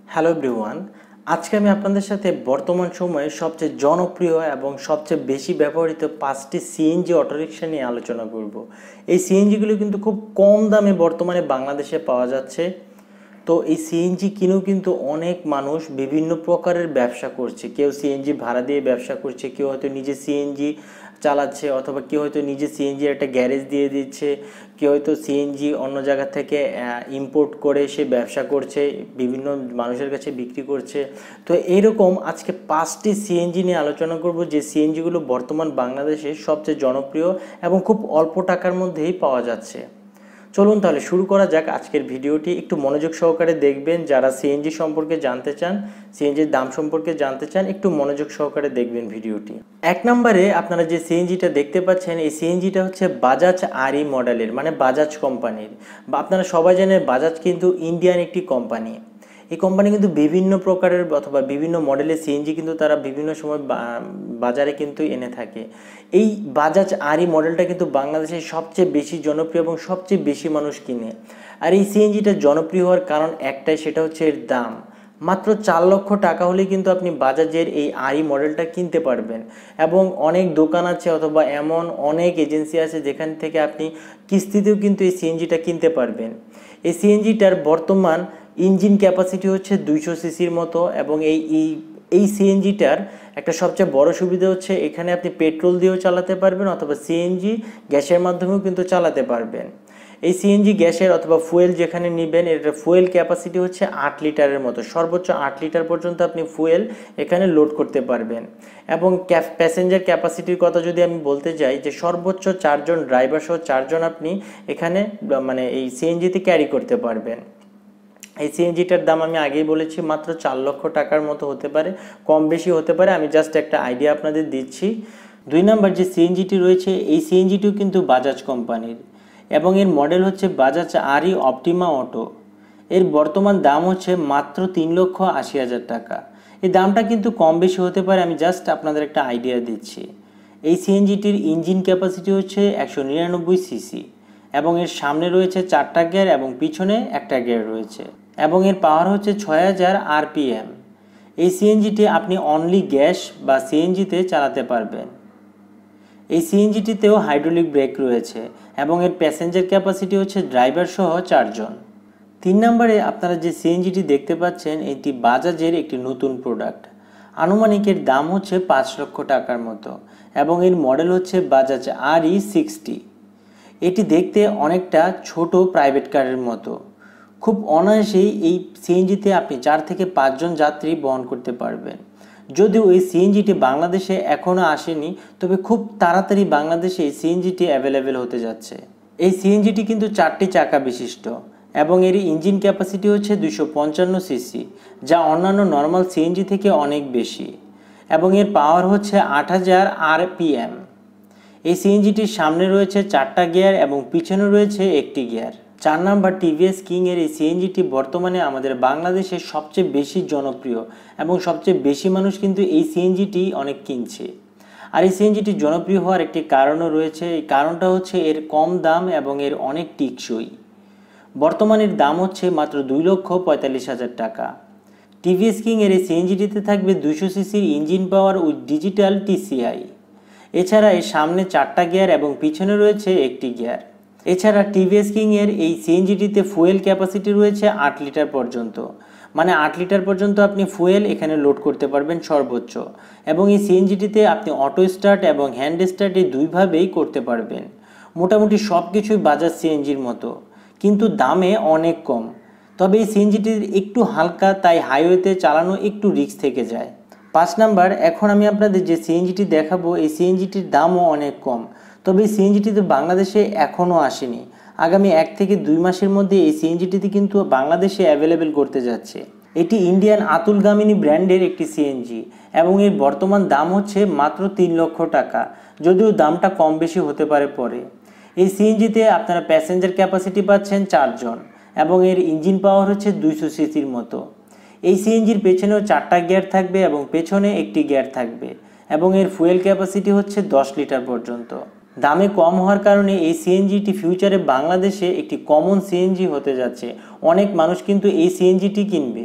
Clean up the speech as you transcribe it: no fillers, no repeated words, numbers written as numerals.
Hello everyone. আজকে আমি আপনাদের সাথে বর্তমান সময়ে সবচেয়ে জনপ্রিয় এবং সবচেয়ে বেশি ব্যবহৃত 5টি সিএনজি অটোরিকশা নিয়ে আলোচনা করব। এই সিএনজিগুলো কিন্তু খুব কম দামে বর্তমানে বাংলাদেশে পাওয়া যাচ্ছে। তো এই সিএনজি কিনেও কিন্তু অনেক মানুষ বিভিন্ন প্রকারের ব্যবসা করছে। কেউ সিএনজি ভাড়া দিয়ে ব্যবসা করছে, কেউ হয়তো নিজে সিএনজি চালাচ্ছে, অথবা কেউ হয়তো নিজে সিএনজি একটা গ্যারেজ দিয়ে দিচ্ছে, কেউ হয়তো সিএনজি অন্য জায়গা থেকে ইম্পোর্ট করে সে ব্যবসা করছে, বিভিন্ন মানুষের কাছে বিক্রি করছে। তো এইরকম আজকে 5টি সিএনজি নিয়ে আলোচনা করব, যে সিএনজিগুলো বর্তমান বাংলাদেশে সবচেয়ে জনপ্রিয় এবং খুব অল্প টাকার মধ্যেই পাওয়া যাচ্ছে। চলুন তাহলে শুরু করা যাক আজকের ভিডিওটি। একটু মনোযোগ সহকারে দেখবেন, যারা সিএনজি সম্পর্কে জানতে চান, সিএনজির দাম সম্পর্কে জানতে চান, একটু মনোযোগ সহকারে দেখবেন ভিডিওটি। এক নম্বরে আপনারা যে সিএনজিটা দেখতে পাচ্ছেন, এই সিএনজিটা হচ্ছে বাজাজ আরই মডেলের, মানে বাজাজ কোম্পানির। বা আপনারা সবাই জানেন বাজাজ কিন্তু ইন্ডিয়ান একটি কোম্পানি। এই কোম্পানি কিন্তু বিভিন্ন প্রকারের অথবা বিভিন্ন মডেলের সিএনজি কিন্তু তারা বিভিন্ন সময় বাজারে কিন্তু এনে থাকে। এই বাজাজ আরই মডেলটা কিন্তু বাংলাদেশে সবচেয়ে বেশি জনপ্রিয় এবং সবচেয়ে বেশি মানুষ কিনে। আর এই সিএনজিটা জনপ্রিয় হওয়ার কারণ একটাই, সেটা হচ্ছে এর দাম। মাত্র 4 লক্ষ টাকা হলে কিন্তু আপনি বাজাজের এই আরই মডেলটা কিনতে পারবেন। এবং অনেক দোকান আছে অথবা এমন অনেক এজেন্সি আছে যেখান থেকে আপনি কিস্তিতেও কিন্তু এই সিএনজিটা কিনতে পারবেন। এই সিএনজিটার বর্তমান ইঞ্জিন ক্যাপাসিটি হচ্ছে 200 সিসির মতো। এবং এই সিএনজিটার একটা সবচেয়ে বড় সুবিধা হচ্ছে এখানে আপনি পেট্রোল দিয়েও চালাতে পারবেন অথবা সিএনজি গ্যাসের মাধ্যমেও কিন্তু চালাতে পারবেন। এই সিএনজি গ্যাসের অথবা ফুয়েল যেখানে নেবেন, এটার ফুয়েল ক্যাপাসিটি হচ্ছে 8 লিটারের মতো, সর্বোচ্চ 8 লিটার পর্যন্ত আপনি ফুয়েল এখানে লোড করতে পারবেন। এবং প্যাসেঞ্জার ক্যাপাসিটির কথা যদি আমি বলতে যাই, যে সর্বোচ্চ 4 জন ড্রাইভার সহ 4 জন আপনি এখানে মানে এই সিএনজিতে ক্যারি করতে পারবেন। এই সিএনজিটার দাম আমি আগেই বলেছি মাত্র 4 লক্ষ টাকার মতো হতে পারে, কম বেশি হতে পারে, আমি জাস্ট একটা আইডিয়া আপনাদের দিচ্ছি। 2 নম্বর যে সিএনজিটি রয়েছে, এই সিএনজিটিও কিন্তু বাজাজ কোম্পানির এবং এর মডেল হচ্ছে বাজাজ আরই অপটিমা অটো। এর বর্তমান দাম হচ্ছে মাত্র 3,80,000 টাকা। এই দামটা কিন্তু কম বেশি হতে পারে, আমি জাস্ট আপনাদের একটা আইডিয়া দিচ্ছি। এই সিএনজিটির ইঞ্জিন ক্যাপাসিটি হচ্ছে 199 সিসি এবং এর সামনে রয়েছে 4টা গিয়ার এবং পিছনে একটা গিয়ার রয়েছে এবং এর পাওয়ার হচ্ছে 6000 আরপিএম। এই সিএনজিটি আপনি অনলি গ্যাস বা সিএনজিতে চালাতে পারবেন। এই সিএনজিটিতেও হাইড্রোলিক ব্রেক রয়েছে এবং এর প্যাসেঞ্জার ক্যাপাসিটি হচ্ছে ড্রাইভার সহ 4 জন। 3 নম্বরে আপনারা যে সিএনজিটি দেখতে পাচ্ছেন, এটি বাজাজের একটি নতুন প্রোডাক্ট। আনুমানিক এর দাম হচ্ছে 5 লক্ষ টাকার মতো এবং এর মডেল হচ্ছে বাজাজ আরই 60। এটি দেখতে অনেকটা ছোট প্রাইভেট কারের মতো। খুব অনায়াসেই এই সিএনজিতে আপনি 4 থেকে 5 জন যাত্রী বহন করতে পারবেন। যদিও এই সিএনজিটি বাংলাদেশে এখনও আসেনি, তবে খুব তাড়াতাড়ি বাংলাদেশে এই সিএনজিটি অ্যাভেলেবেল হতে যাচ্ছে। এই সিএনজিটি কিন্তু 4টি চাকা বিশিষ্ট এবং এর ইঞ্জিন ক্যাপাসিটি হচ্ছে 255 সিসি, যা অন্যান্য নর্মাল সিএনজি থেকে অনেক বেশি এবং এর পাওয়ার হচ্ছে 8000 আরপিএম। এই সিএনজিটির সামনে রয়েছে 4টা গিয়ার এবং পিছনে রয়েছে একটি গিয়ার। 4 নাম্বার টিভিএস কিং এর এই সিএনজিটি বর্তমানে আমাদের বাংলাদেশে সবচেয়ে বেশি জনপ্রিয় এবং সবচেয়ে বেশি মানুষ কিন্তু এই সিএনজিটি অনেক কিনছে। আর এই সিএনজিটি জনপ্রিয় হওয়ার একটি কারণও রয়েছে। এই কারণটা হচ্ছে এর কম দাম এবং এর অনেক টিকসই। বর্তমানের দাম হচ্ছে মাত্র 2,45,000 টাকা। টিভিএস কিং এর এই সিএনজিটিতে থাকবে 200 সিসির ইঞ্জিন পাওয়ার উইথ ডিজিটাল টিসিআই। এছাড়া এর সামনে 4টা গিয়ার এবং পিছনে রয়েছে একটি গিয়ার। এছাড়া টিভিএস কিং এর এই সিএনজিটিতে ফুয়েল ক্যাপাসিটি রয়েছে 8 লিটার পর্যন্ত, মানে 8 লিটার পর্যন্ত আপনি ফুয়েল এখানে লোড করতে পারবেন সর্বোচ্চ। এবং এই সিএনজিটিতে আপনি অটো স্টার্ট এবং হ্যান্ড স্টার্ট এই দুইভাবেই করতে পারবেন। মোটামুটি সব কিছুই বাজাজ সিএনজির মতো, কিন্তু দামে অনেক কম। তবে এই সিএনজিটি একটু হালকা, তাই হাইওয়েতে চালানো একটু রিস্ক থেকে যায়। 5 নাম্বার, এখন আমি আপনাদের যে সিএনজিটি দেখাবো, এই সিএনজিটির দামও অনেক কম। তবে এই সিএনজিটি তো বাংলাদেশে এখনও আসেনি। আগামী 1 থেকে 2 মাসের মধ্যে এই সিএনজিটিতে কিন্তু বাংলাদেশে অ্যাভেলেবেল করতে যাচ্ছে। এটি ইন্ডিয়ান আতুল গামিনী ব্র্যান্ডের একটি সিএনজি এবং এর বর্তমান দাম হচ্ছে মাত্র 3 লক্ষ টাকা, যদিও দামটা কম বেশি হতে পারে পরে। এই সিএনজিতে আপনারা প্যাসেঞ্জার ক্যাপাসিটি পাচ্ছেন 4 জন এবং এর ইঞ্জিন পাওয়ার হচ্ছে 200 সিসির মতো। এই সিএনজির পেছনেও 4টা গিয়ার থাকবে এবং পেছনে একটি গিয়ার থাকবে এবং এর ফুয়েল ক্যাপাসিটি হচ্ছে 10 লিটার পর্যন্ত। দামে কম হওয়ার কারণে এই সিএনজিটি ফিউচারে বাংলাদেশে একটি কমন সিএনজি হতে যাচ্ছে। অনেক মানুষ কিন্তু এই সিএনজিটি কিনবে।